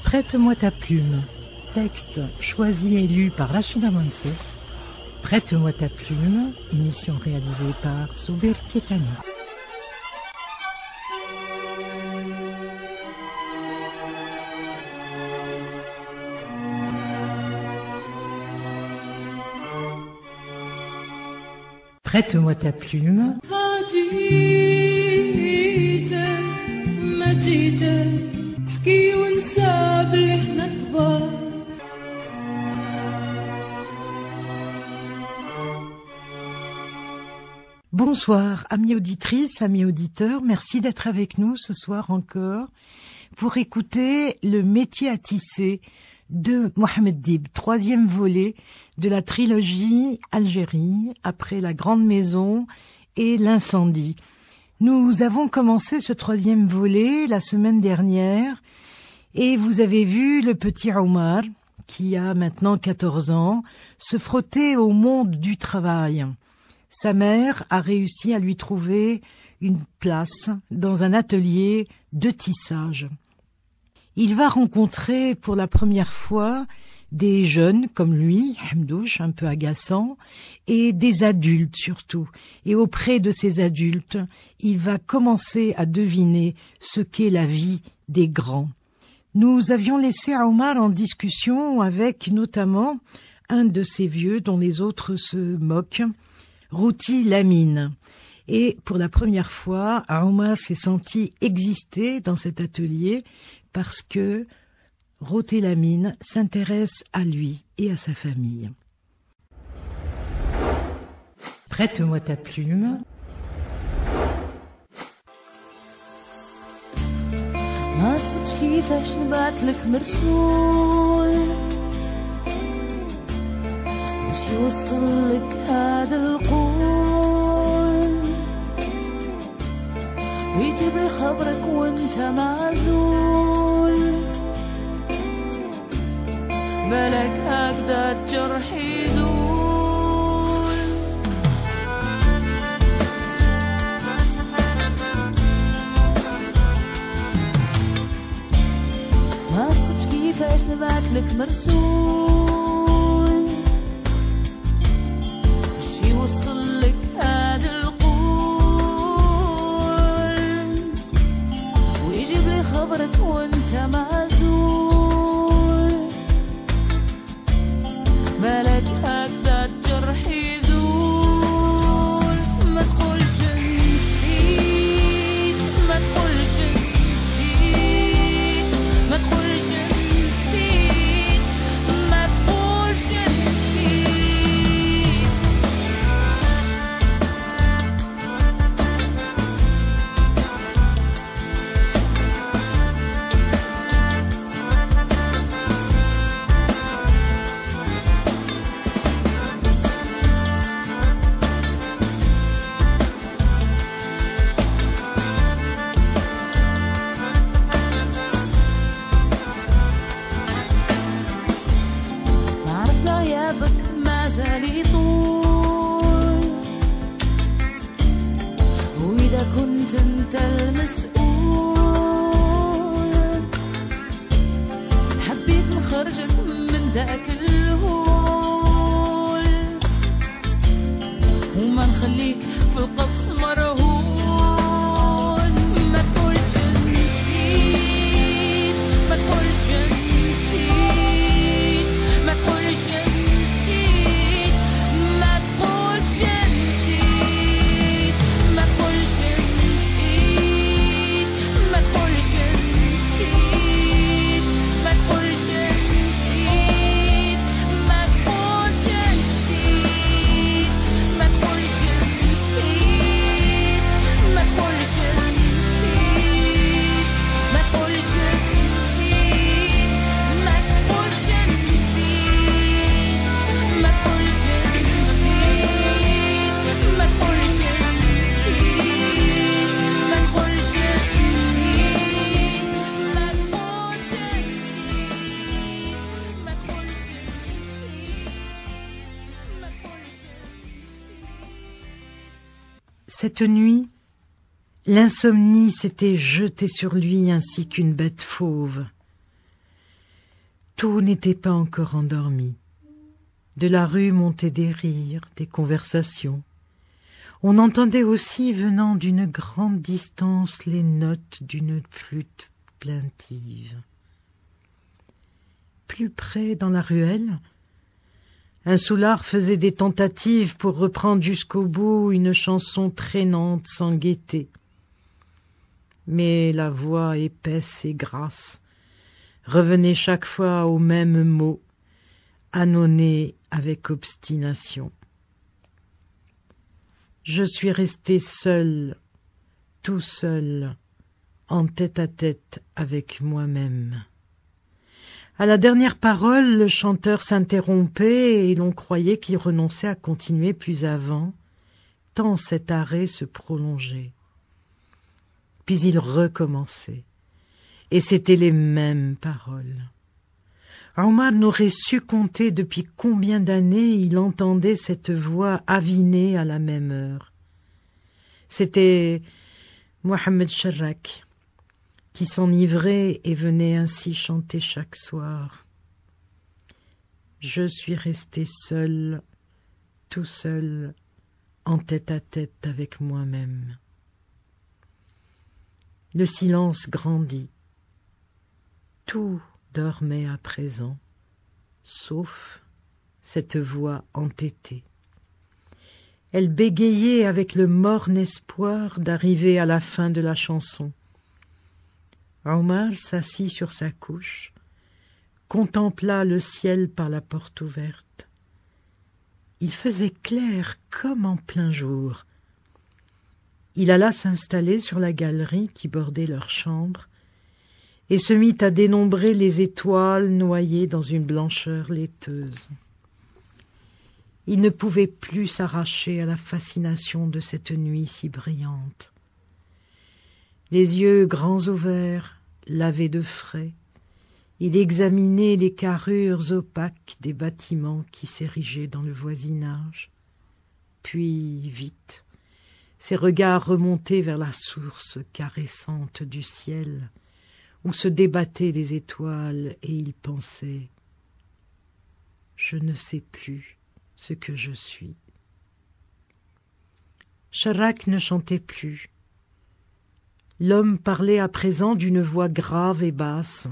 Prête-moi ta plume. Texte choisi et lu par Rachida Mansour. Prête-moi ta plume, émission réalisée par Soubir Ketani. Prête-moi ta plume. Bonsoir, amis auditrices, amis auditeurs, merci d'être avec nous ce soir encore pour écouter Le métier à tisser de Mohamed Dib, troisième volet de la trilogie Algérie, après La Grande Maison et L'incendie. Nous avons commencé ce troisième volet la semaine dernière et vous avez vu le petit Omar, qui a maintenant 14 ans, se frotter au monde du travail. Sa mère a réussi à lui trouver une place dans un atelier de tissage. Il va rencontrer pour la première fois des jeunes comme lui, Hamdouche, un peu agaçant, et des adultes surtout. Et auprès de ces adultes, il va commencer à deviner ce qu'est la vie des grands. Nous avions laissé Omar en discussion avec notamment un de ces vieux dont les autres se moquent, Routi Lamine. Et pour la première fois, Omar s'est senti exister dans cet atelier parce que Routi Lamine s'intéresse à lui et à sa famille. Prête-moi ta plume. ما صدق كيفاش نبعتلك مرسول باش يوصلك هذا القول ويجيب لي خبرك وانت معزول بالك هكذا الجرح يزول ما صدق كيفاش نبعتلك مرسول باش يوصلك هذا القول ويجيب لي خبرك وانت معزول بالك هكذا الجرح يزول ما تقولش نسيت ما تقولش نسيت ما تقولش نسيت ما تقولش نسيت عرفت غيابك ما زال يطول وإذا كنت أنت المسؤول حبيت نخرجك من ذاك الهول وما نخليك في القفص مرهون ما تقولش نسيت ما تقولش نسيت ما تقولش نسيت ما تقولش نسيت ما تقولش نسيت ما تقولش نسيت ما تقولش نسيت ما تقولش نسيت ما تقولش نسيت ما تقولش نسيت ما تقولش نسيت ما تقولش نسيت ما تقولش نسيت ما تقولش نسيت ما تقولش نسيت ما تقولش نسيت ما تقولش Cette nuit, l'insomnie s'était jetée sur lui ainsi qu'une bête fauve. Tout n'était pas encore endormi. De la rue montaient des rires, des conversations. On entendait aussi, venant d'une grande distance, les notes d'une flûte plaintive. Plus près, dans la ruelle, un soulard faisait des tentatives pour reprendre jusqu'au bout une chanson traînante sans gaieté. Mais la voix épaisse et grasse revenait chaque fois aux mêmes mots, ânonnés avec obstination. Je suis resté seul, tout seul, en tête-à-tête avec moi-même. À la dernière parole, le chanteur s'interrompait et l'on croyait qu'il renonçait à continuer plus avant, tant cet arrêt se prolongeait. Puis il recommençait, et c'étaient les mêmes paroles. Omar n'aurait su compter depuis combien d'années il entendait cette voix avinée à la même heure. C'était Mohamed Charrak, qui s'enivrait et venait ainsi chanter chaque soir. Je suis resté seul, tout seul, en tête-à-tête avec moi-même. Le silence grandit. Tout dormait à présent, sauf cette voix entêtée. Elle bégayait avec le morne espoir d'arriver à la fin de la chanson. Omar s'assit sur sa couche, contempla le ciel par la porte ouverte. Il faisait clair comme en plein jour. Il alla s'installer sur la galerie qui bordait leur chambre et se mit à dénombrer les étoiles noyées dans une blancheur laiteuse. Il ne pouvait plus s'arracher à la fascination de cette nuit si brillante. Les yeux grands ouverts, lavés de frais, il examinait les carrures opaques des bâtiments qui s'érigeaient dans le voisinage. Puis, vite, ses regards remontaient vers la source caressante du ciel, où se débattaient les étoiles, et il pensait « Je ne sais plus ce que je suis. » Charrak ne chantait plus. L'homme parlait à présent d'une voix grave et basse.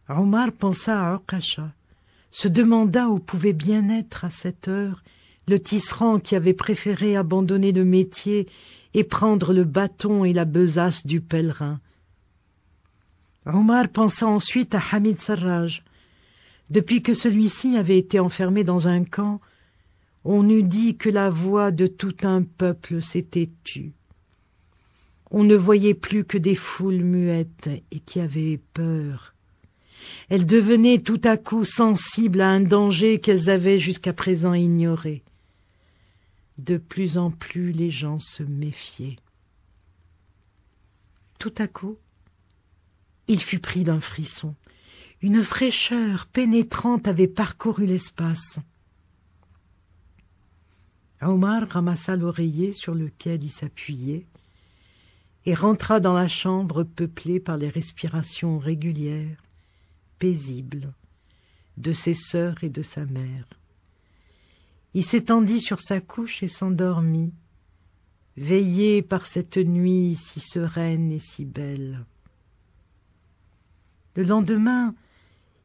Omar pensa à Okasha, se demanda où pouvait bien être à cette heure le tisserand qui avait préféré abandonner le métier et prendre le bâton et la besace du pèlerin. Omar pensa ensuite à Hamid Sarraj. Depuis que celui-ci avait été enfermé dans un camp, on eût dit que la voix de tout un peuple s'était tue. On ne voyait plus que des foules muettes et qui avaient peur. Elles devenaient tout à coup sensibles à un danger qu'elles avaient jusqu'à présent ignoré. De plus en plus les gens se méfiaient. Tout à coup, il fut pris d'un frisson. Une fraîcheur pénétrante avait parcouru l'espace. Omar ramassa l'oreiller sur lequel il s'appuyait et rentra dans la chambre peuplée par les respirations régulières, paisibles, de ses sœurs et de sa mère. Il s'étendit sur sa couche et s'endormit, veillé par cette nuit si sereine et si belle. Le lendemain,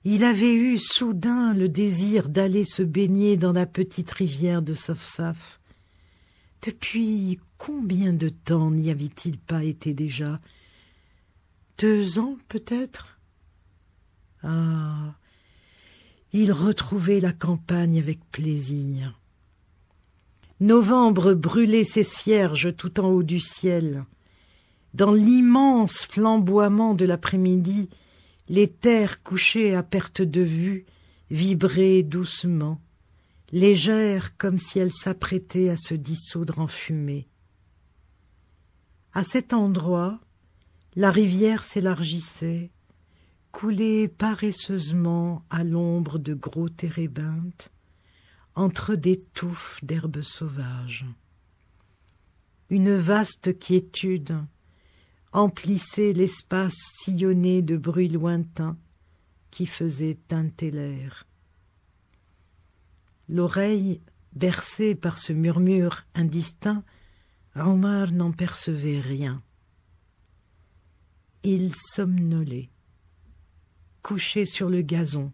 il avait eu soudain le désir d'aller se baigner dans la petite rivière de Safsaf. Depuis combien de temps n'y avait-il pas été déjà? 2 ans, peut-être? Ah, il retrouvait la campagne avec plaisir. Novembre brûlait ses cierges tout en haut du ciel. Dans l'immense flamboiement de l'après-midi, les terres couchées à perte de vue vibraient doucement, légères comme si elles s'apprêtaient à se dissoudre en fumée. À cet endroit, la rivière s'élargissait, coulait paresseusement à l'ombre de gros térébinthes, entre des touffes d'herbes sauvages. Une vaste quiétude emplissait l'espace sillonné de bruits lointains, qui faisait teinter l'air. L'oreille bercée par ce murmure indistinct, Omar n'en percevait rien. Il somnolait, couché sur le gazon,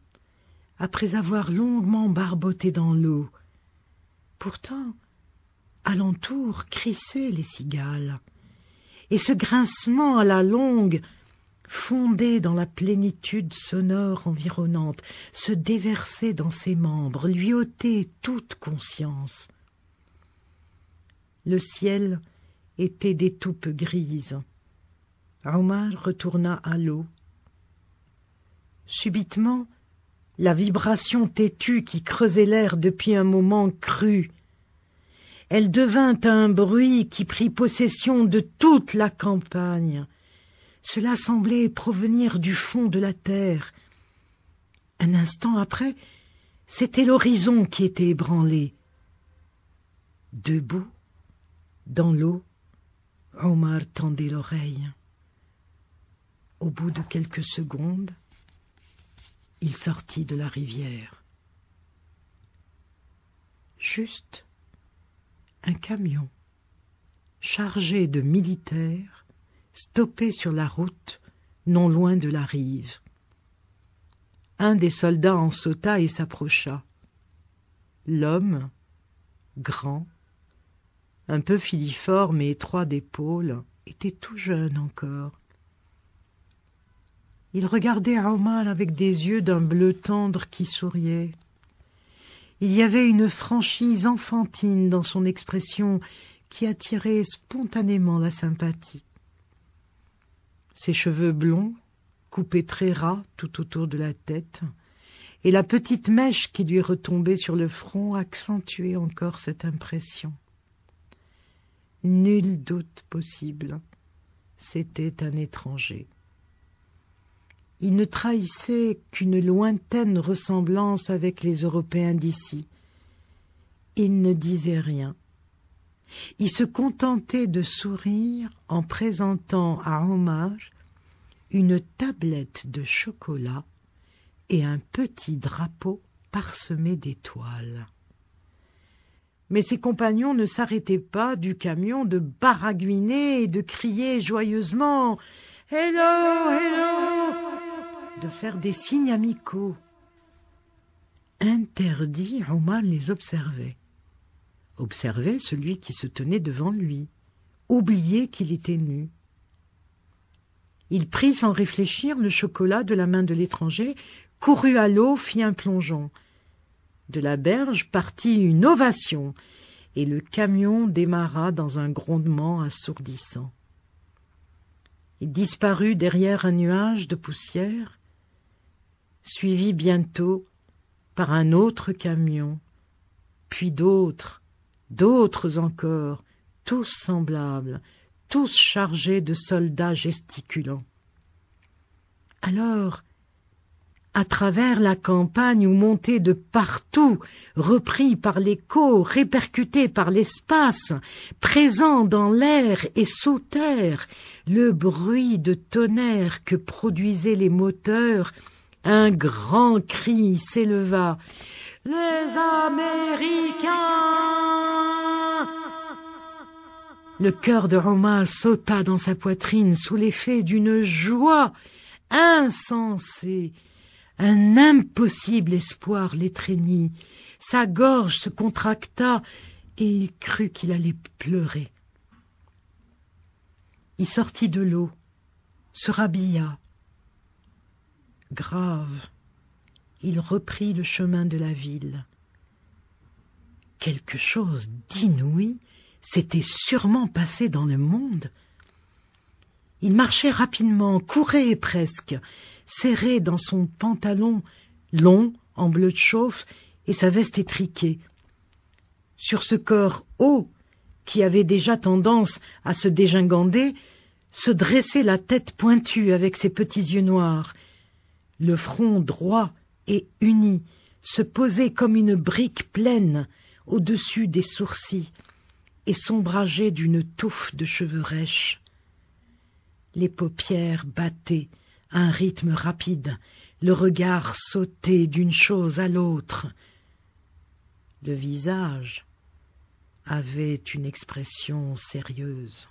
après avoir longuement barboté dans l'eau. Pourtant, alentour crissaient les cigales, et ce grincement à la longue fondait dans la plénitude sonore environnante, se déversait dans ses membres, lui ôtait toute conscience. Le ciel était d'étoupes grises. Omar retourna à l'eau. Subitement, la vibration têtue qui creusait l'air depuis un moment crut. Elle devint un bruit qui prit possession de toute la campagne. Cela semblait provenir du fond de la terre. Un instant après, c'était l'horizon qui était ébranlé. Debout, dans l'eau, Omar tendait l'oreille. Au bout de quelques secondes, il sortit de la rivière. Juste un camion chargé de militaires stoppé sur la route non loin de la rive. Un des soldats en sauta et s'approcha. L'homme, grand, un peu filiforme et étroit d'épaules, était tout jeune encore. Il regardait Omar avec des yeux d'un bleu tendre qui souriait. Il y avait une franchise enfantine dans son expression qui attirait spontanément la sympathie. Ses cheveux blonds, coupés très ras tout autour de la tête, et la petite mèche qui lui retombait sur le front accentuaient encore cette impression. Nul doute possible, c'était un étranger. Il ne trahissait qu'une lointaine ressemblance avec les Européens d'ici. Il ne disait rien. Il se contentait de sourire en présentant à Omar une tablette de chocolat et un petit drapeau parsemé d'étoiles. Mais ses compagnons ne s'arrêtaient pas du camion de baragouiner et de crier joyeusement « Hello, hello !» de faire des signes amicaux. Interdit, Omar les observait. Observait celui qui se tenait devant lui, oubliait qu'il était nu. Il prit sans réfléchir le chocolat de la main de l'étranger, courut à l'eau, fit un plongeon. De la berge partit une ovation, et le camion démarra dans un grondement assourdissant. Il disparut derrière un nuage de poussière, suivi bientôt par un autre camion, puis d'autres encore, tous semblables, tous chargés de soldats gesticulants. Alors, à travers la campagne où montait de partout, repris par l'écho, répercuté par l'espace, présent dans l'air et sous terre, le bruit de tonnerre que produisaient les moteurs, un grand cri s'éleva. « Les Américains !» Le cœur de Omar sauta dans sa poitrine sous l'effet d'une joie insensée. Un impossible espoir l'étreignit. Sa gorge se contracta et il crut qu'il allait pleurer. Il sortit de l'eau, se rhabilla. Grave, il reprit le chemin de la ville. Quelque chose d'inouï s'était sûrement passé dans le monde. Il marchait rapidement, courait presque, serré dans son pantalon long en bleu de chauffe et sa veste étriquée. Sur ce corps haut, qui avait déjà tendance à se dégingandrer, se dressait la tête pointue avec ses petits yeux noirs. Le front droit et uni se posait comme une brique pleine au-dessus des sourcils et s'ombrageait d'une touffe de cheveux rêches. Les paupières battaient à un rythme rapide, le regard sautait d'une chose à l'autre. Le visage avait une expression sérieuse,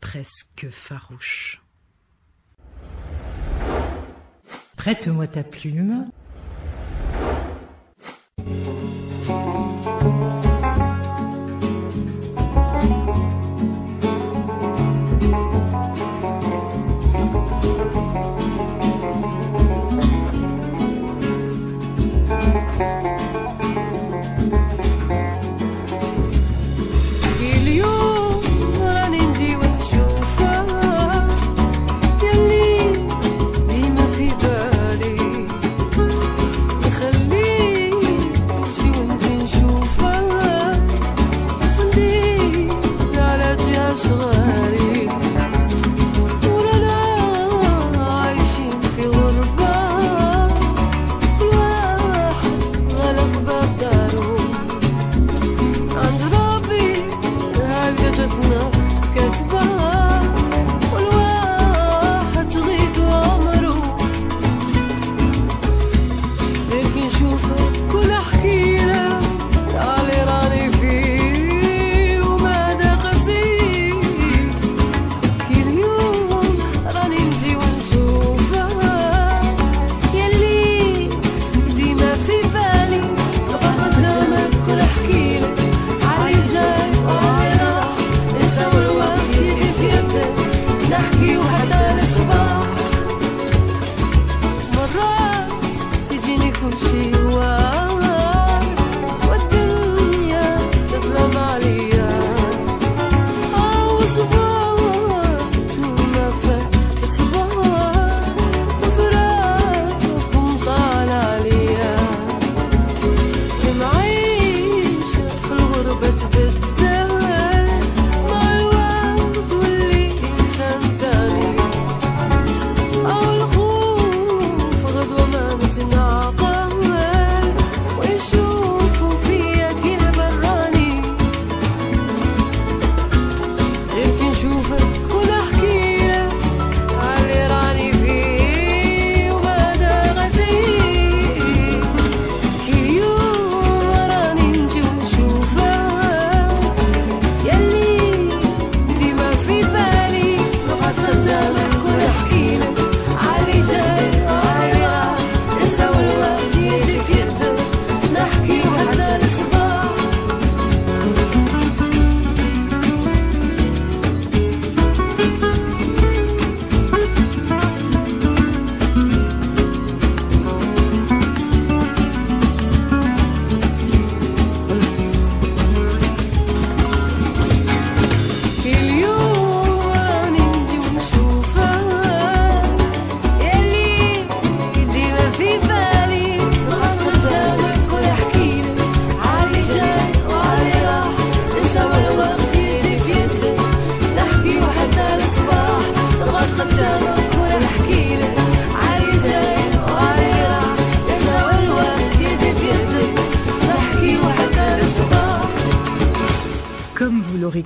presque farouche. Prête-moi ta plume.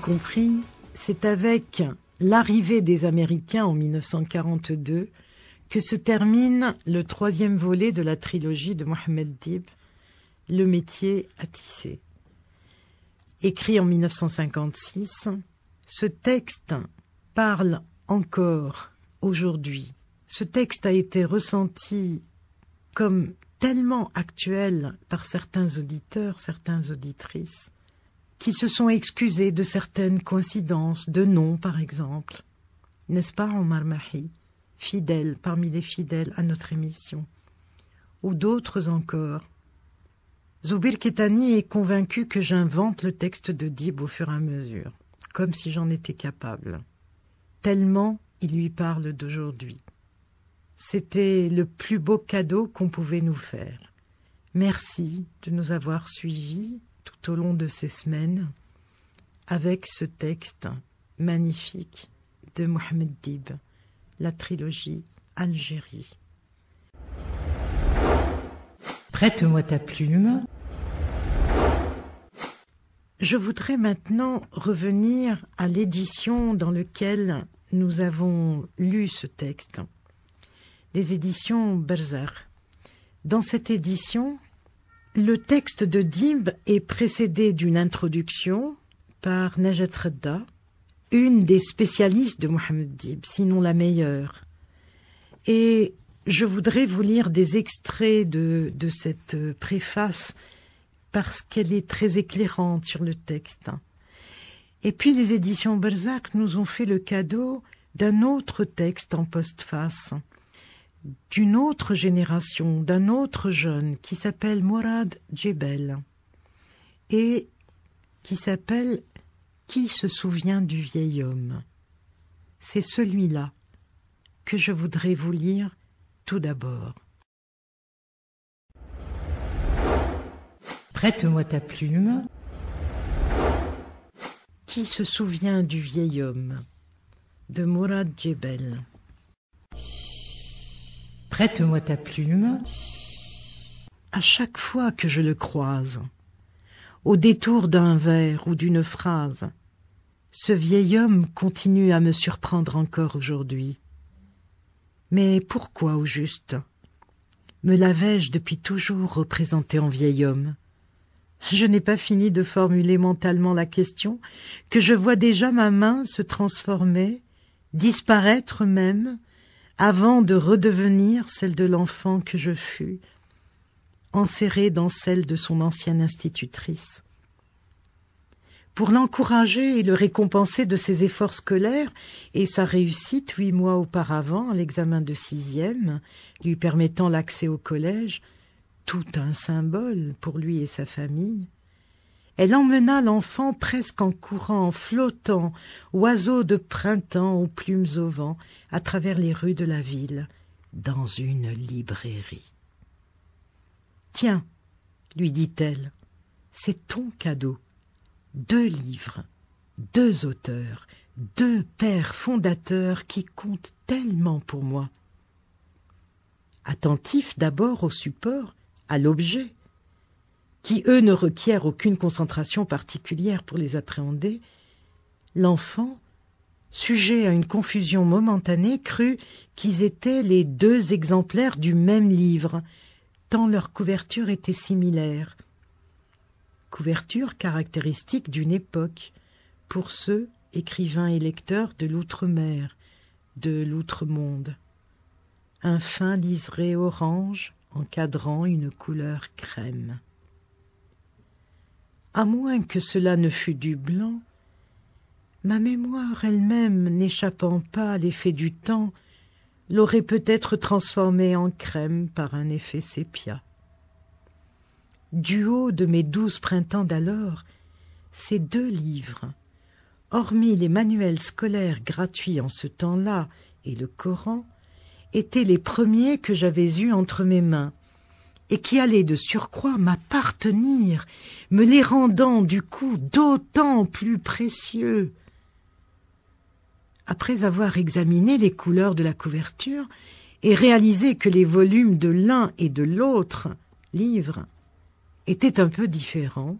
Compris, c'est avec l'arrivée des Américains en 1942 que se termine le 3e volet de la trilogie de Mohammed Dib, Le métier à tisser. Écrit en 1956, ce texte parle encore aujourd'hui. Ce texte a été ressenti comme tellement actuel par certains auditeurs, certaines auditrices, qui se sont excusés de certaines coïncidences, de noms par exemple. N'est-ce pas, Omar Mahi, fidèle parmi les fidèles à notre émission, ou d'autres encore. Zoubir Ketani est convaincu que j'invente le texte de Dib au fur et à mesure, comme si j'en étais capable. Tellement il lui parle d'aujourd'hui. C'était le plus beau cadeau qu'on pouvait nous faire. Merci de nous avoir suivis tout au long de ces semaines, avec ce texte magnifique de Mohammed Dib, la trilogie Algérie. Prête-moi ta plume. Je voudrais maintenant revenir à l'édition dans laquelle nous avons lu ce texte. les éditions Berzakh. Dans cette édition, le texte de Dib est précédé d'une introduction par Najat Redda, une des spécialistes de Mohammed Dib, sinon la meilleure. Et je voudrais vous lire des extraits de cette préface parce qu'elle est très éclairante sur le texte. Et puis les éditions Berzakh nous ont fait le cadeau d'un autre texte en postface, d'une autre génération, d'un autre jeune qui s'appelle Mourad Djebel et qui s'appelle « Qui se souvient du vieil homme ?» C'est celui-là que je voudrais vous lire tout d'abord. Prête-moi ta plume. Qui se souvient du vieil homme de Mourad Djebel. Prête-moi ta plume. À chaque fois que je le croise, au détour d'un vers ou d'une phrase, ce vieil homme continue à me surprendre encore aujourd'hui. Mais pourquoi, au juste, me l'avais-je depuis toujours représenté en vieil homme? Je n'ai pas fini de formuler mentalement la question que je vois déjà ma main se transformer, disparaître même, avant de redevenir celle de l'enfant que je fus, enserrée dans celle de son ancienne institutrice. Pour l'encourager et le récompenser de ses efforts scolaires et sa réussite 8 mois auparavant à l'examen de 6e, lui permettant l'accès au collège, tout un symbole pour lui et sa famille, elle emmena l'enfant presque en courant, flottant, oiseau de printemps aux plumes au vent, à travers les rues de la ville, dans une librairie. « Tiens, lui dit-elle, c'est ton cadeau. 2 livres, 2 auteurs, 2 pères fondateurs qui comptent tellement pour moi. » Attentif d'abord au support, à l'objet, qui eux ne requièrent aucune concentration particulière pour les appréhender, l'enfant, sujet à une confusion momentanée, crut qu'ils étaient les 2 exemplaires du même livre, tant leur couverture était similaire. Couverture caractéristique d'une époque, pour ceux, écrivains et lecteurs de l'outre-mer, de l'outre-monde. Un fin liseré orange encadrant une couleur crème. À moins que cela ne fût du blanc, ma mémoire elle-même, n'échappant pas à l'effet du temps, l'aurait peut-être transformé en crème par un effet sépia. Du haut de mes 12 printemps d'alors, ces 2 livres, hormis les manuels scolaires gratuits en ce temps-là et le Coran, étaient les premiers que j'avais eus entre mes mains, et qui allaient de surcroît m'appartenir, me les rendant du coup d'autant plus précieux. Après avoir examiné les couleurs de la couverture et réalisé que les volumes de l'un et de l'autre livre étaient un peu différents,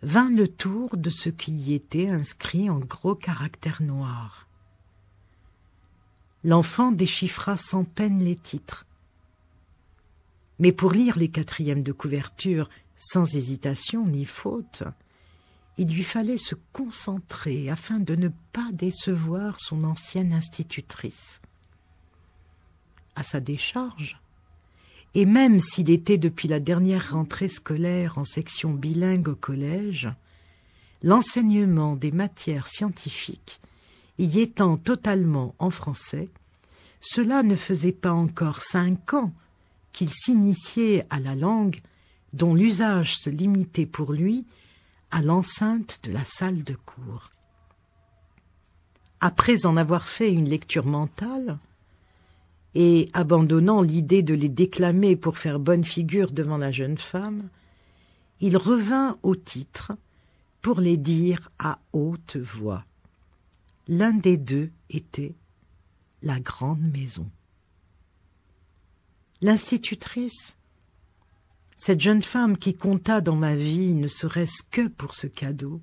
vint le tour de ce qui y était inscrit en gros caractères noirs. L'enfant déchiffra sans peine les titres. Mais pour lire les 4e de couverture sans hésitation ni faute, il lui fallait se concentrer afin de ne pas décevoir son ancienne institutrice. À sa décharge, et même s'il était depuis la dernière rentrée scolaire en section bilingue au collège, l'enseignement des matières scientifiques y étant totalement en français, cela ne faisait pas encore 5 ans qu'il s'initiait à la langue dont l'usage se limitait pour lui à l'enceinte de la salle de cours. Après en avoir fait une lecture mentale, et abandonnant l'idée de les déclamer pour faire bonne figure devant la jeune femme, il revint au titre pour les dire à haute voix. L'un des 2 était la grande maison. L'institutrice, cette jeune femme qui compta dans ma vie ne serait-ce que pour ce cadeau,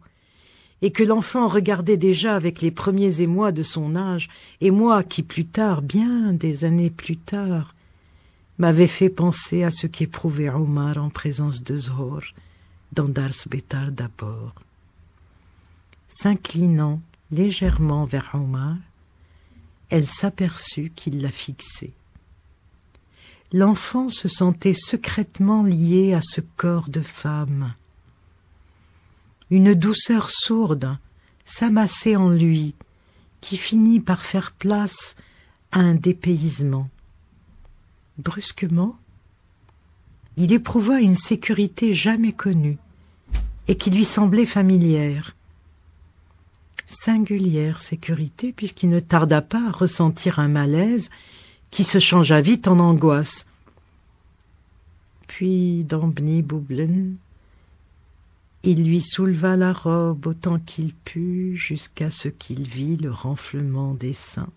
et que l'enfant regardait déjà avec les premiers émois de son âge, et moi qui plus tard, bien des années plus tard, m'avait fait penser à ce qu'éprouvait Omar en présence de Zohor, dans Dars Betar d'abord. S'inclinant légèrement vers Omar, elle s'aperçut qu'il la fixait. L'enfant se sentait secrètement lié à ce corps de femme. Une douceur sourde s'amassait en lui, qui finit par faire place à un dépaysement. Brusquement, il éprouva une sécurité jamais connue et qui lui semblait familière. Singulière sécurité, puisqu'il ne tarda pas à ressentir un malaise qui se changea vite en angoisse. Puis, dans Bni Boublen, il lui souleva la robe autant qu'il put jusqu'à ce qu'il vit le renflement des seins.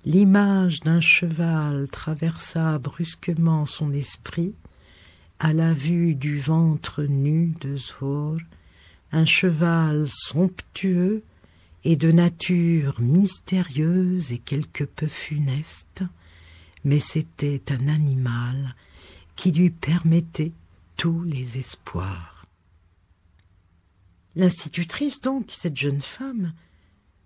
L'image d'un cheval traversa brusquement son esprit à la vue du ventre nu de Zohor, un cheval somptueux et de nature mystérieuse et quelque peu funeste, mais c'était un animal qui lui permettait tous les espoirs. L'institutrice, donc, cette jeune femme,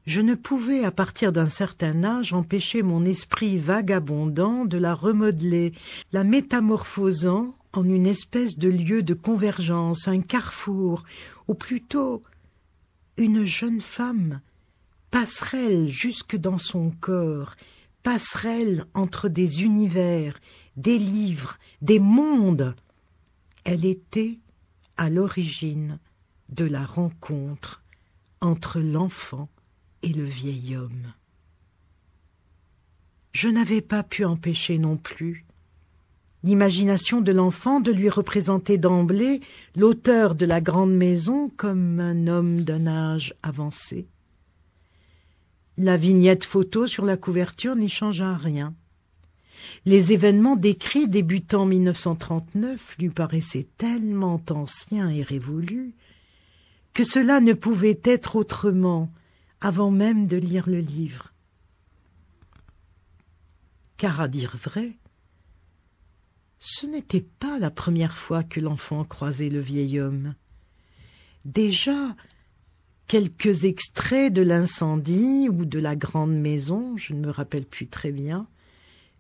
je ne pouvais, à partir d'un certain âge, empêcher mon esprit vagabondant de la remodeler, la métamorphosant en une espèce de lieu de convergence, un carrefour, ou plutôt une jeune femme, passerelle jusque dans son corps, passerelle entre des univers, des livres, des mondes. Elle était à l'origine de la rencontre entre l'enfant et le vieil homme. Je n'avais pas pu empêcher non plus l'imagination de l'enfant de lui représenter d'emblée l'auteur de la grande maison comme un homme d'un âge avancé. La vignette photo sur la couverture n'y changea rien. Les événements décrits débutant en 1939 lui paraissaient tellement anciens et révolus que cela ne pouvait être autrement avant même de lire le livre. Car à dire vrai, ce n'était pas la première fois que l'enfant croisait le vieil homme. Déjà, quelques extraits de l'incendie ou de la grande maison, je ne me rappelle plus très bien,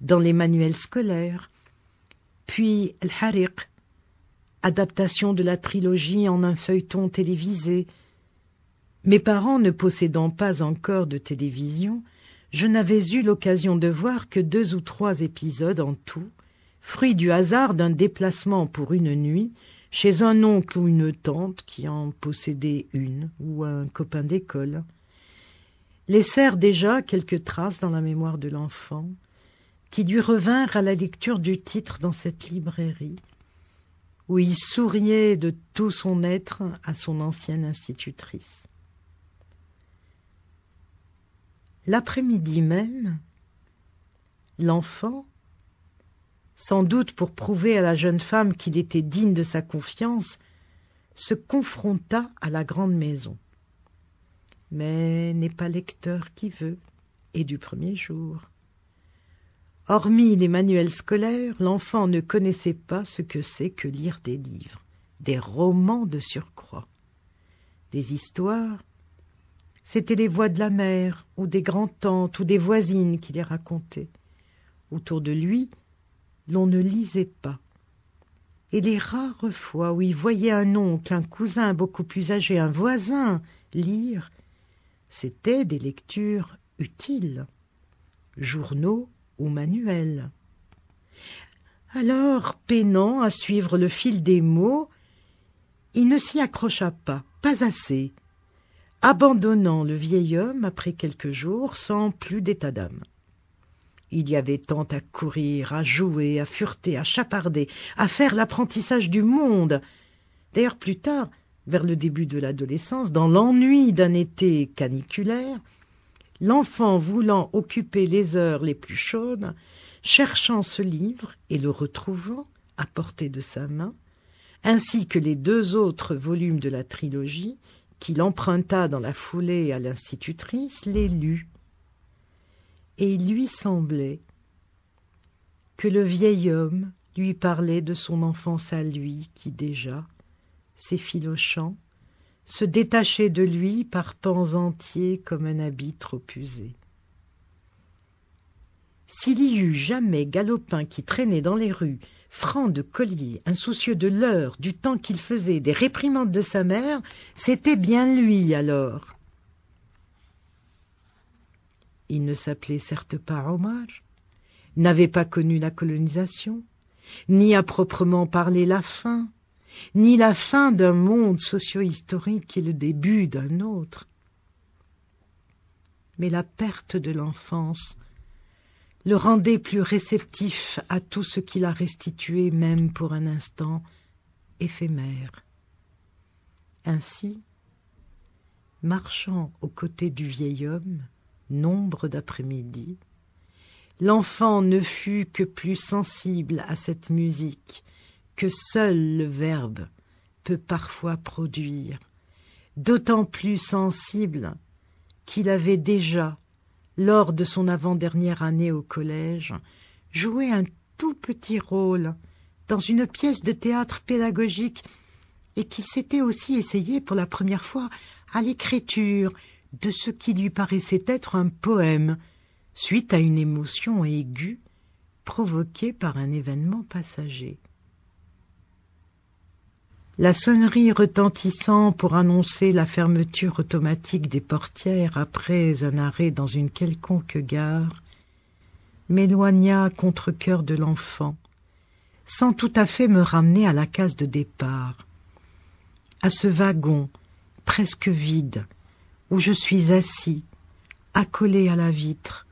dans les manuels scolaires, puis Al-Hariq, adaptation de la trilogie en un feuilleton télévisé. Mes parents ne possédant pas encore de télévision, je n'avais eu l'occasion de voir que 2 ou 3 épisodes en tout, fruit du hasard d'un déplacement pour une nuit chez un oncle ou une tante qui en possédait une, ou un copain d'école. Laissèrent déjà quelques traces dans la mémoire de l'enfant, qui lui revinrent à la lecture du titre dans cette librairie, où il souriait de tout son être à son ancienne institutrice. L'après-midi même, l'enfant, sans doute pour prouver à la jeune femme qu'il était digne de sa confiance, se confronta à la grande maison. Mais n'est pas lecteur qui veut, et du premier jour. Hormis les manuels scolaires, l'enfant ne connaissait pas ce que c'est que lire des livres, des romans de surcroît. Les histoires, c'étaient les voix de la mère, ou des grands-tantes, ou des voisines qui les racontaient. Autour de lui, l'on ne lisait pas. Et les rares fois où il voyait un oncle, un cousin beaucoup plus âgé, un voisin lire, c'étaient des lectures utiles, journaux ou manuels. Alors, peinant à suivre le fil des mots, il ne s'y accrocha pas assez, abandonnant le vieil homme après quelques jours sans plus d'état d'âme. Il y avait tant à courir, à jouer, à fureter, à chaparder, à faire l'apprentissage du monde. D'ailleurs, plus tard, vers le début de l'adolescence, dans l'ennui d'un été caniculaire, l'enfant voulant occuper les heures les plus chaudes, cherchant ce livre et le retrouvant à portée de sa main, ainsi que les 2 autres volumes de la trilogie qu'il emprunta dans la foulée à l'institutrice, les lut. Et il lui semblait que le vieil homme lui parlait de son enfance à lui, qui déjà, s'effilochant, se détachait de lui par pans entiers comme un habit trop usé. S'il y eut jamais Galopin qui traînait dans les rues, franc de collier, insoucieux de l'heure, du temps qu'il faisait, des réprimandes de sa mère, c'était bien lui alors. Il ne s'appelait certes pas Omar, n'avait pas connu la colonisation, ni à proprement parler la fin, ni la fin d'un monde socio-historique et le début d'un autre. Mais la perte de l'enfance le rendait plus réceptif à tout ce qu'il a restitué, même pour un instant éphémère. Ainsi, marchant aux côtés du vieil homme, nombre d'après-midi, l'enfant ne fut que plus sensible à cette musique que seul le verbe peut parfois produire, d'autant plus sensible qu'il avait déjà, lors de son avant-dernière année au collège, joué un tout petit rôle dans une pièce de théâtre pédagogique et qu'il s'était aussi essayé pour la première fois à l'écriture de ce qui lui paraissait être un poème, suite à une émotion aiguë provoquée par un événement passager. La sonnerie retentissant pour annoncer la fermeture automatique des portières après un arrêt dans une quelconque gare m'éloigna à contre-cœur de l'enfant, sans tout à fait me ramener à la case de départ, à ce wagon presque vide où je suis assis, accolé à la vitre,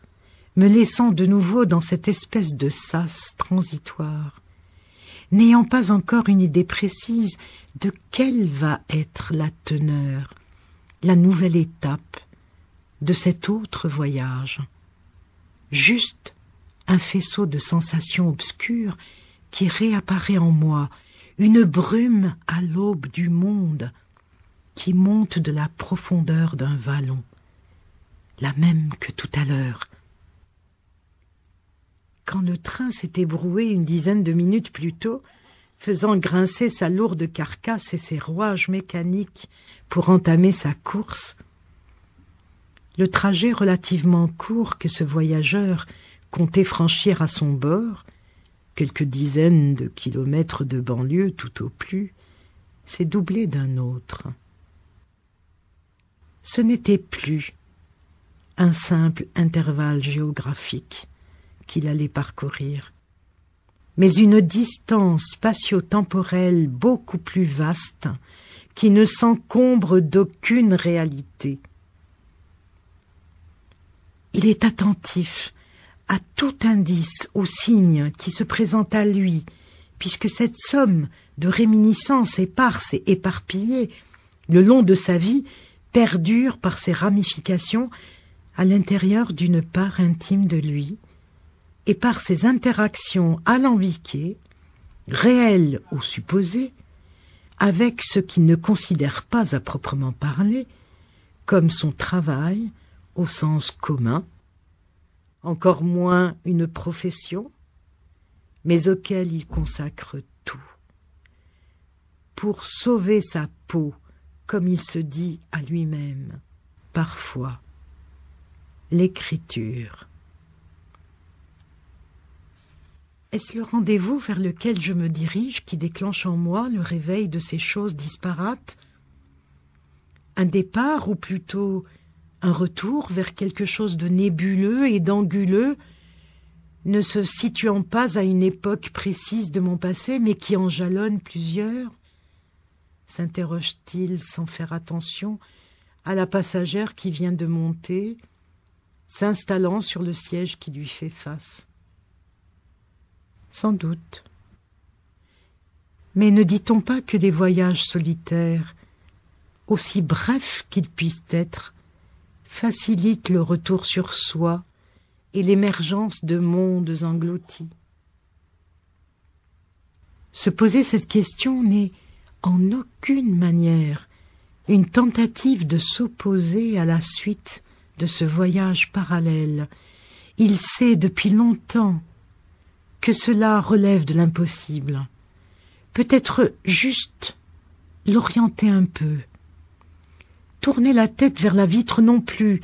me laissant de nouveau dans cette espèce de sas transitoire, n'ayant pas encore une idée précise de quelle va être la teneur, la nouvelle étape de cet autre voyage. Juste un faisceau de sensations obscures qui réapparaît en moi, une brume à l'aube du monde qui monte de la profondeur d'un vallon, la même que tout à l'heure. Quand le train s'est ébroué une dizaine de minutes plus tôt, faisant grincer sa lourde carcasse et ses rouages mécaniques pour entamer sa course, le trajet relativement court que ce voyageur comptait franchir à son bord, quelques dizaines de kilomètres de banlieue tout au plus, s'est doublé d'un autre. Ce n'était plus un simple intervalle géographique qu'il allait parcourir, mais une distance spatio-temporelle beaucoup plus vaste qui ne s'encombre d'aucune réalité. Il est attentif à tout indice ou signe qui se présente à lui, puisque cette somme de réminiscences éparses et éparpillées le long de sa vie perdure par ses ramifications à l'intérieur d'une part intime de lui, et par ses interactions alambiquées, réelles ou supposées, avec ce qu'il ne considère pas à proprement parler comme son travail au sens commun, encore moins une profession, mais auquel il consacre tout. Pour sauver sa peau, comme il se dit à lui-même, parfois, l'écriture. Est-ce le rendez-vous vers lequel je me dirige qui déclenche en moi le réveil de ces choses disparates? Un départ, ou plutôt un retour vers quelque chose de nébuleux et d'anguleux, ne se situant pas à une époque précise de mon passé, mais qui en jalonne plusieurs? S'interroge-t-il sans faire attention à la passagère qui vient de monter, s'installant sur le siège qui lui fait face. Sans doute. Mais ne dit-on pas que les voyages solitaires, aussi brefs qu'ils puissent être, facilitent le retour sur soi et l'émergence de mondes engloutis? Se poser cette question n'est en aucune manière une tentative de s'opposer à la suite de ce voyage parallèle. Il sait depuis longtemps que cela relève de l'impossible. Peut-être juste l'orienter un peu. Tourner la tête vers la vitre non plus,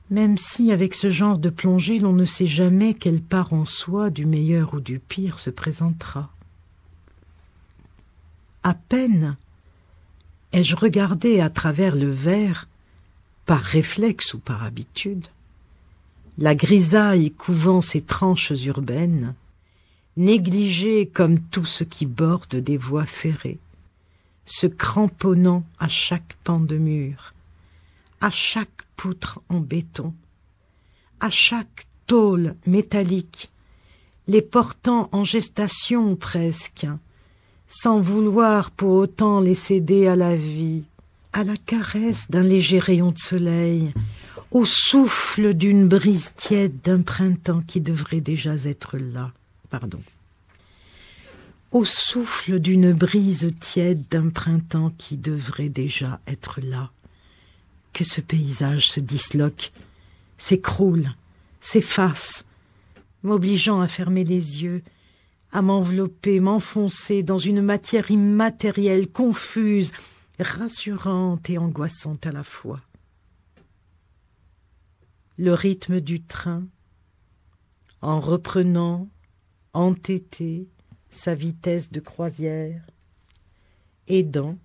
même si avec ce genre de plongée l'on ne sait jamais quelle part en soi, du meilleur ou du pire, se présentera. À peine ai-je regardé à travers le verre, par réflexe ou par habitude, la grisaille couvant ces tranches urbaines, négligée comme tout ce qui borde des voies ferrées, se cramponnant à chaque pan de mur, à chaque poutre en béton, à chaque tôle métallique, les portant en gestation presque, sans vouloir pour autant les céder à la vie, à la caresse d'un léger rayon de soleil, au souffle d'une brise tiède d'un printemps qui devrait déjà être là. Au souffle d'une brise tiède d'un printemps qui devrait déjà être là, que ce paysage se disloque, s'écroule, s'efface, m'obligeant à fermer les yeux, à m'envelopper, m'enfoncer dans une matière immatérielle, confuse, rassurante et angoissante à la fois. Le rythme du train, en reprenant, entêté, sa vitesse de croisière, aidant,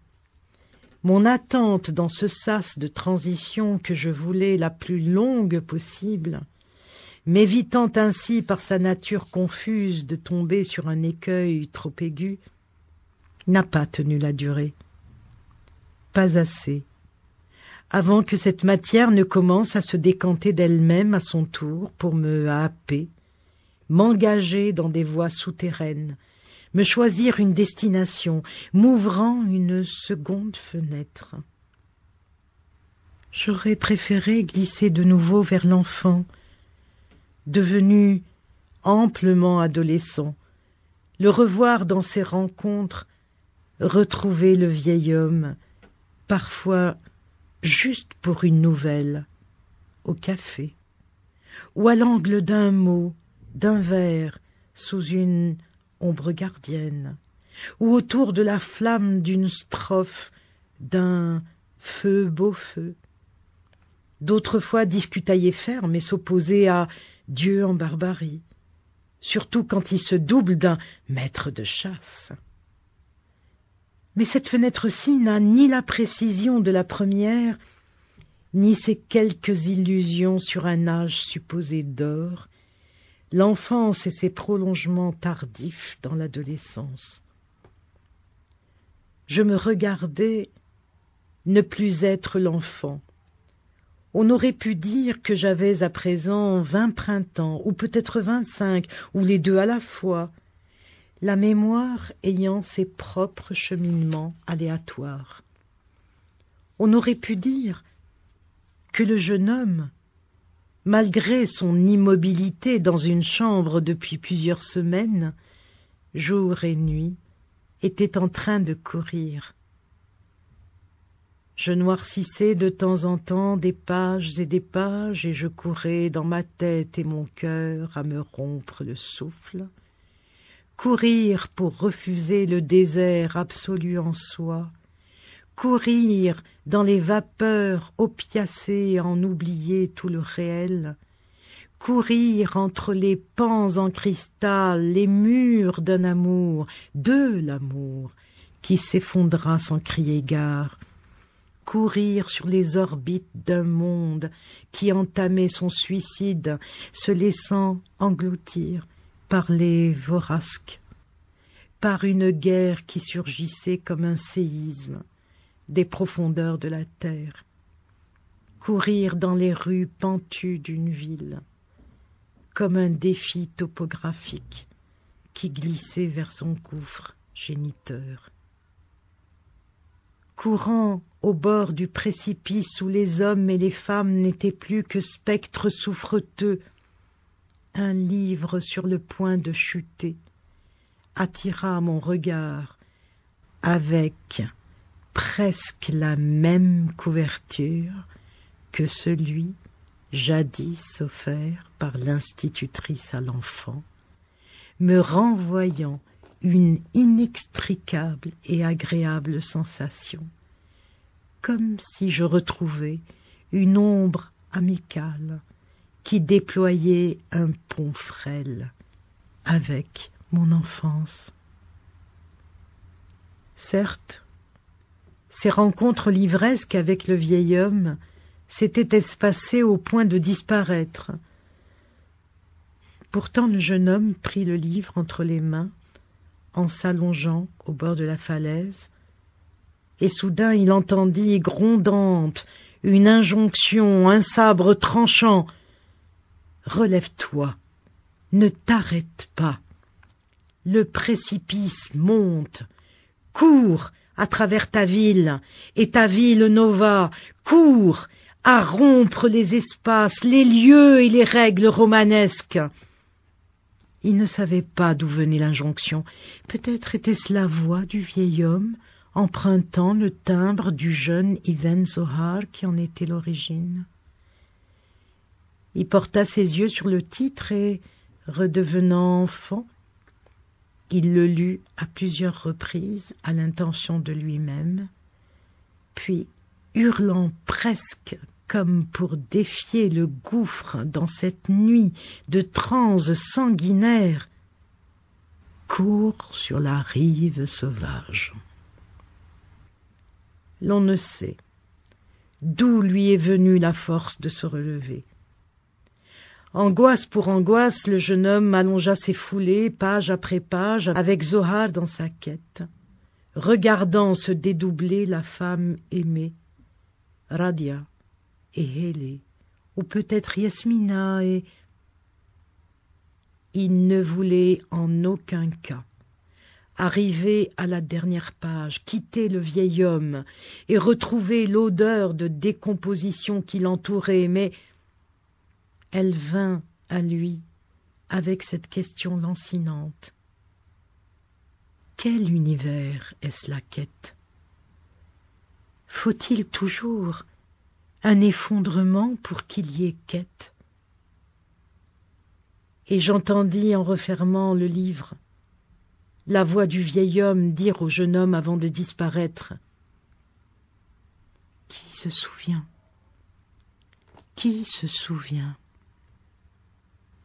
mon attente dans ce sas de transition que je voulais la plus longue possible, m'évitant ainsi par sa nature confuse de tomber sur un écueil trop aigu, n'a pas tenu la durée. Pas assez, avant que cette matière ne commence à se décanter d'elle-même à son tour pour me happer, m'engager dans des voies souterraines, me choisir une destination, m'ouvrant une seconde fenêtre. J'aurais préféré glisser de nouveau vers l'enfant, devenu amplement adolescent, le revoir dans ses rencontres, retrouver le vieil homme, parfois juste pour une nouvelle, au café, ou à l'angle d'un mot, d'un verre, sous une ombre gardienne, ou autour de la flamme d'une strophe, d'un feu beau feu. D'autres fois discutailler ferme et s'opposer à Dieu en barbarie, surtout quand il se double d'un maître de chasse. Mais cette fenêtre-ci n'a ni la précision de la première, ni ces quelques illusions sur un âge supposé d'or, l'enfance et ses prolongements tardifs dans l'adolescence. Je me regardais ne plus être l'enfant. On aurait pu dire que j'avais à présent 20 printemps, ou peut-être 25, ou les deux à la fois, la mémoire ayant ses propres cheminements aléatoires. On aurait pu dire que le jeune homme, malgré son immobilité dans une chambre depuis plusieurs semaines, jour et nuit, était en train de courir. Je noircissais de temps en temps des pages et je courais dans ma tête et mon cœur à me rompre le souffle. Courir pour refuser le désert absolu en soi, courir dans les vapeurs opiacées à en oublier tout le réel, courir entre les pans en cristal, les murs d'un amour, de l'amour, qui s'effondra sans crier gare, courir sur les orbites d'un monde qui entamait son suicide, se laissant engloutir par les Vorasques, par une guerre qui surgissait comme un séisme des profondeurs de la terre, courir dans les rues pentues d'une ville, comme un défi topographique qui glissait vers son gouffre géniteur. Courant au bord du précipice où les hommes et les femmes n'étaient plus que spectres souffreteux, un livre sur le point de chuter attira mon regard avec presque la même couverture que celui jadis offert par l'institutrice à l'enfant, me renvoyant une inextricable et agréable sensation, comme si je retrouvais une ombre amicale qui déployait un pont frêle avec mon enfance. Certes, ces rencontres livresques avec le vieil homme s'étaient espacées au point de disparaître. Pourtant le jeune homme prit le livre entre les mains, en s'allongeant au bord de la falaise, et soudain il entendit grondante une injonction, un sabre tranchant. « Relève-toi, ne t'arrête pas. Le précipice monte. Cours à travers ta ville et ta ville nova. Cours à rompre les espaces, les lieux et les règles romanesques. » Il ne savait pas d'où venait l'injonction. Peut-être était-ce la voix du vieil homme, empruntant le timbre du jeune Ibn Zohar qui en était l'origine. Il porta ses yeux sur le titre et, redevenant enfant, il le lut à plusieurs reprises à l'intention de lui-même, puis, hurlant presque comme pour défier le gouffre dans cette nuit de transe sanguinaire, court sur la rive sauvage. L'on ne sait d'où lui est venue la force de se relever. Angoisse pour angoisse, le jeune homme allongea ses foulées, page après page, avec Zohar dans sa quête, regardant se dédoubler la femme aimée, Radia et Hélé, ou peut-être Yasmina, et il ne voulait en aucun cas arriver à la dernière page, quitter le vieil homme et retrouver l'odeur de décomposition qui l'entourait, mais elle vint à lui avec cette question lancinante. Quel univers est-ce la quête? Faut-il toujours un effondrement pour qu'il y ait quête? Et j'entendis, en refermant le livre, la voix du vieil homme dire au jeune homme avant de disparaître: « Qui se souvient? Qui se souvient ?»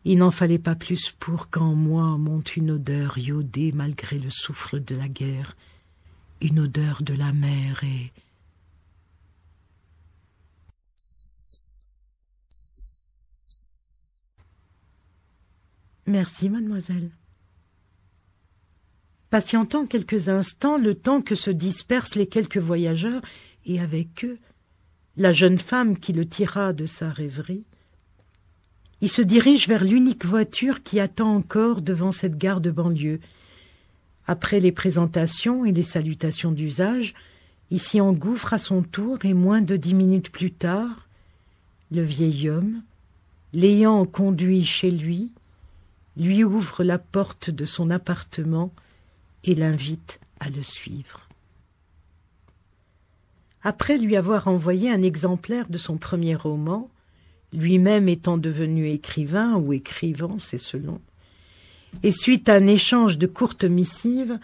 Il n'en fallait pas plus pour qu'en moi monte une odeur iodée malgré le souffle de la guerre, une odeur de la mer et... Merci, mademoiselle. Patientant quelques instants, le temps que se dispersent les quelques voyageurs, et avec eux, la jeune femme qui le tira de sa rêverie, il se dirige vers l'unique voiture qui attend encore devant cette gare de banlieue. Après les présentations et les salutations d'usage, il s'y engouffre à son tour et moins de 10 minutes plus tard, le vieil homme, l'ayant conduit chez lui ouvre la porte de son appartement et l'invite à le suivre. Après lui avoir envoyé un exemplaire de son premier roman, lui-même étant devenu écrivain ou écrivant, c'est selon, et suite à un échange de courtes missives,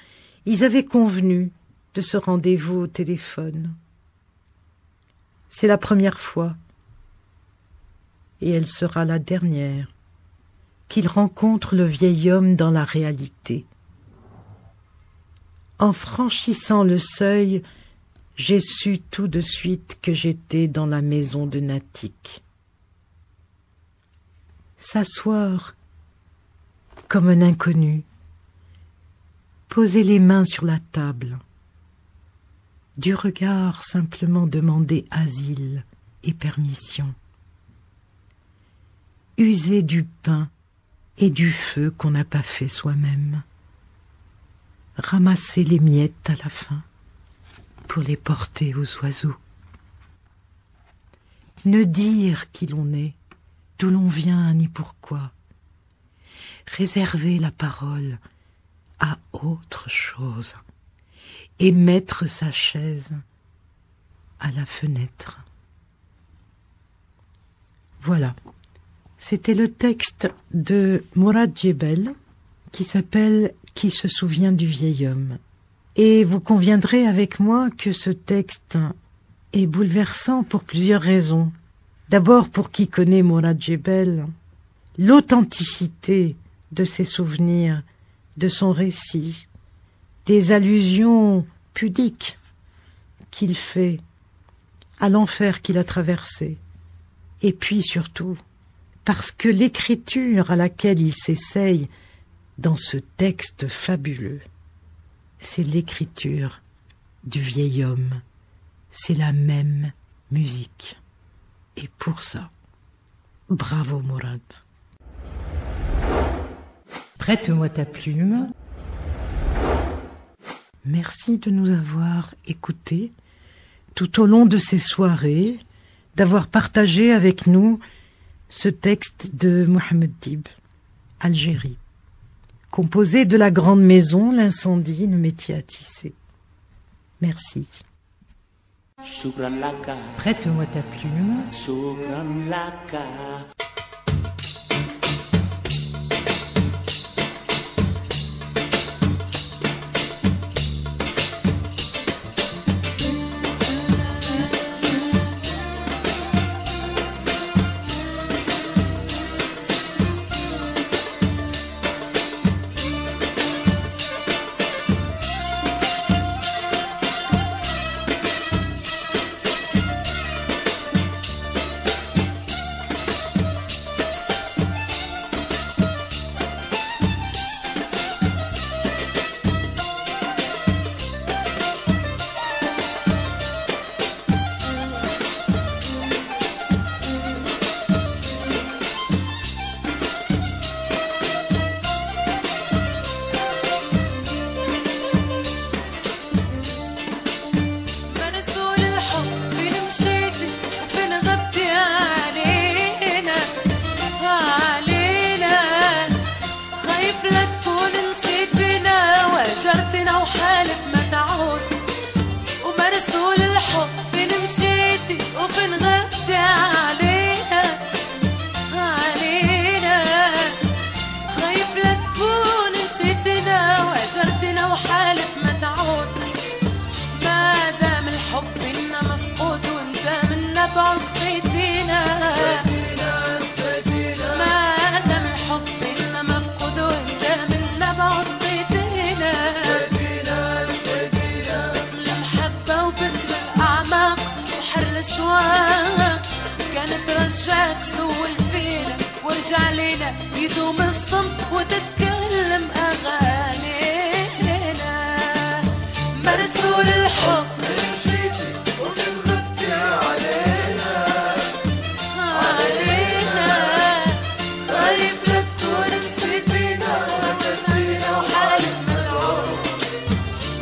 ils avaient convenu de ce rendez-vous au téléphone. C'est la première fois, et elle sera la dernière, qu'il rencontre le vieil homme dans la réalité. En franchissant le seuil, j'ai su tout de suite que j'étais dans la maison de Natik. S'asseoir comme un inconnu, poser les mains sur la table, du regard simplement demander asile et permission, user du pain et du feu qu'on n'a pas fait soi-même, ramasser les miettes à la fin pour les porter aux oiseaux, ne dire qui l'on est, d'où l'on vient ni pourquoi, réserver la parole à autre chose et mettre sa chaise à la fenêtre. Voilà. C'était le texte de Mourad Djebel qui s'appelle « Qui se souvient du vieil homme ». Et vous conviendrez avec moi que ce texte est bouleversant pour plusieurs raisons. D'abord, pour qui connaît Mourad Djebel, l'authenticité de ses souvenirs, de son récit, des allusions pudiques qu'il fait à l'enfer qu'il a traversé. Et puis surtout, parce que l'écriture à laquelle il s'essaye dans ce texte fabuleux, c'est l'écriture du vieil homme, c'est la même musique. Et pour ça, bravo Mourad. Prête-moi ta plume. Merci de nous avoir écoutés tout au long de ces soirées, d'avoir partagé avec nous ce texte de Mohamed Dib, Algérie, composé de la grande maison, l'incendie, le métier à tisser. Merci. Prête-moi ta plume. كانت رجاك سوى الفيلة وارجع لينا يدوم الصمت وتتكلم أغانينا مرسول الحب مشيتي وفين غبتي علينا خايف لا تكون نسيتينا وجدتينا وحالك متعوب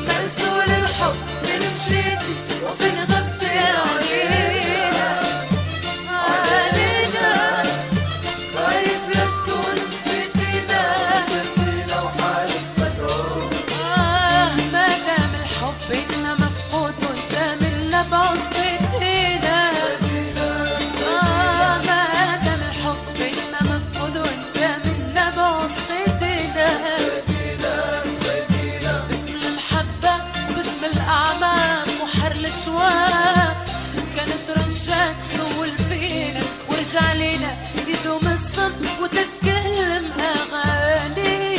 مرسول الحب فين مشيتي وفين غبتي علينا خايف لا تكون نسيتينا وجدتينا وحالك متعوب ما دام الحب إلنا مفقود وانت منا بعصقتينا ما دام الحب إلنا مفقود وانت منا بعصقتينا باسم المحبة وباسم الأعماق وحر الأشواق كانت رجاك سوى الفيلة وارجع لينا يدوم الصمت وتتكلم أغانينا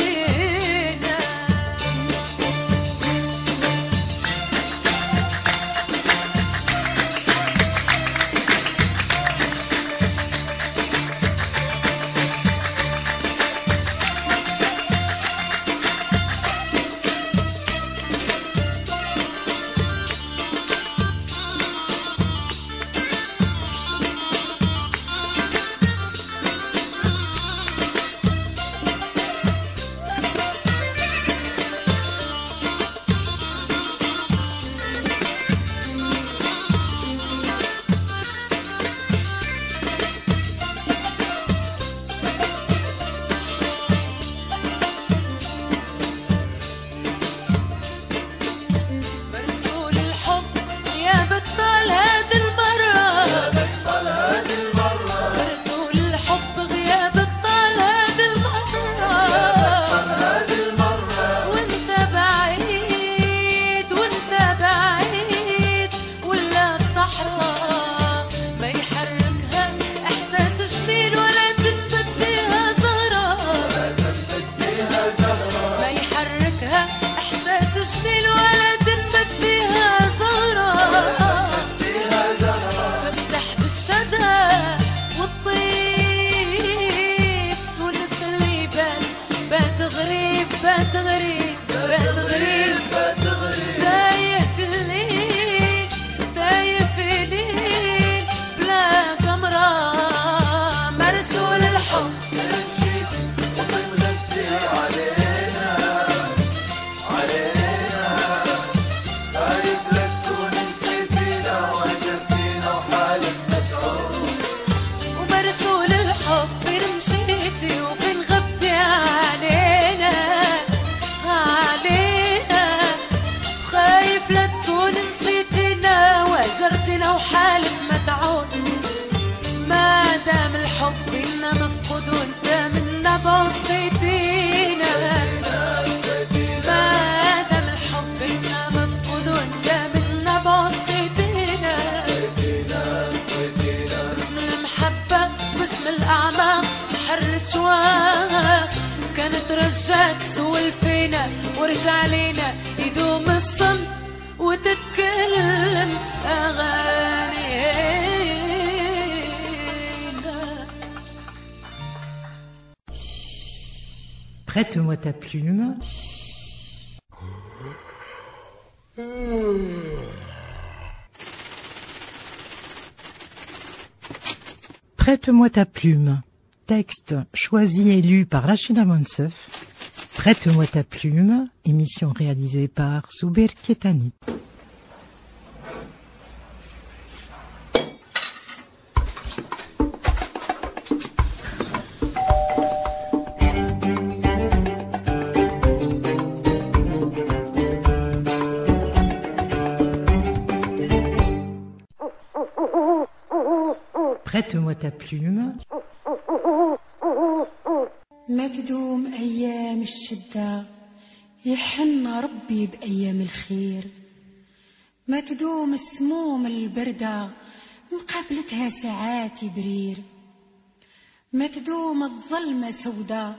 جميل ولا تنبت فيها زهرة فيها زهرة فتح بالشدى والطيب تونس اللي بات غريب بات غريب بات غريب بات غريب تايه في الليل تايه في الليل بلا قمرة مرسول الحب مشيتي وفين غبتي علينا علينا خايف لا تكوني نسيتينا وهجرتينا وحالك متعود ومرسول الحب فين مشيتي وفين غبتي علينا علينا خايف لا تكون نسيتينا وهجرتينا وحالك متعود ما دام الحب إنا مفقود وانت منا بوسطيتينا ما دام الحب إنا مفقود وانت منا بوسطيتينا باسم المحبة باسم الأعماق بحر الأشواق كانت رجاك سول فينا ورجع لينا يدوم الصمت وتتكلم أغانينا. Prête-moi ta plume. Prête-moi ta plume. Texte choisi et lu par Rachida Monsef. Prête-moi ta plume. Émission réalisée par Souber Ketani. Prête-moi ta plume. ما تدوم أيام الشدة يحن ربي بأيام الخير ما تدوم السموم البردة مقابلتها ساعات برير ما تدوم الظلمة سودة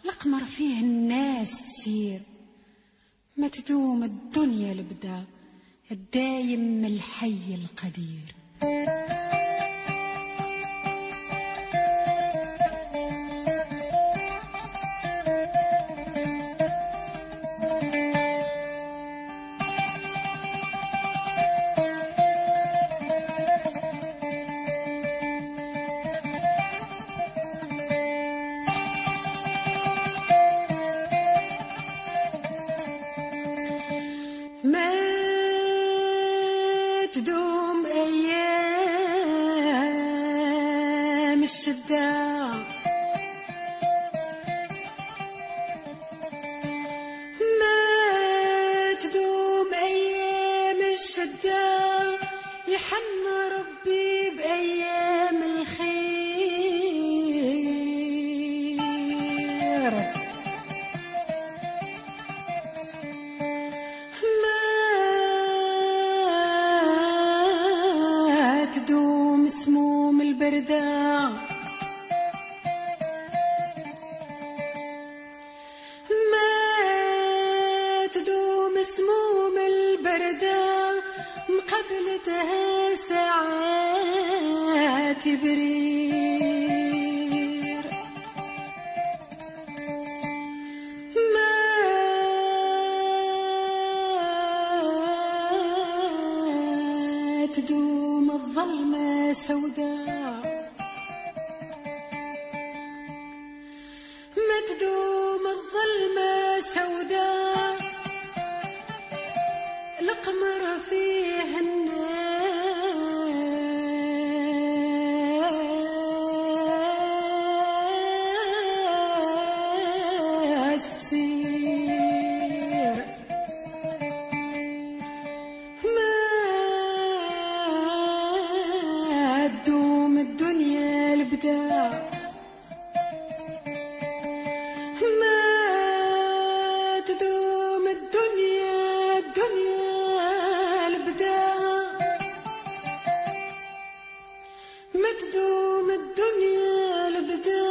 القمر فيه الناس تسير ما تدوم الدنيا البدا الدايم الحي القدير الشدة ما تدوم أيام الشدة يحن ربي بأيام الخير ما تدوم سموم البردة مقابلتها ساعات برير ما تدوم الظلمة سوداء ما تدوم الظلمة سوداء القمر فيه الناس تسير ما تدوم الدنيا البداع ما تدوم الدنيا ما تدوم الدنيا البدا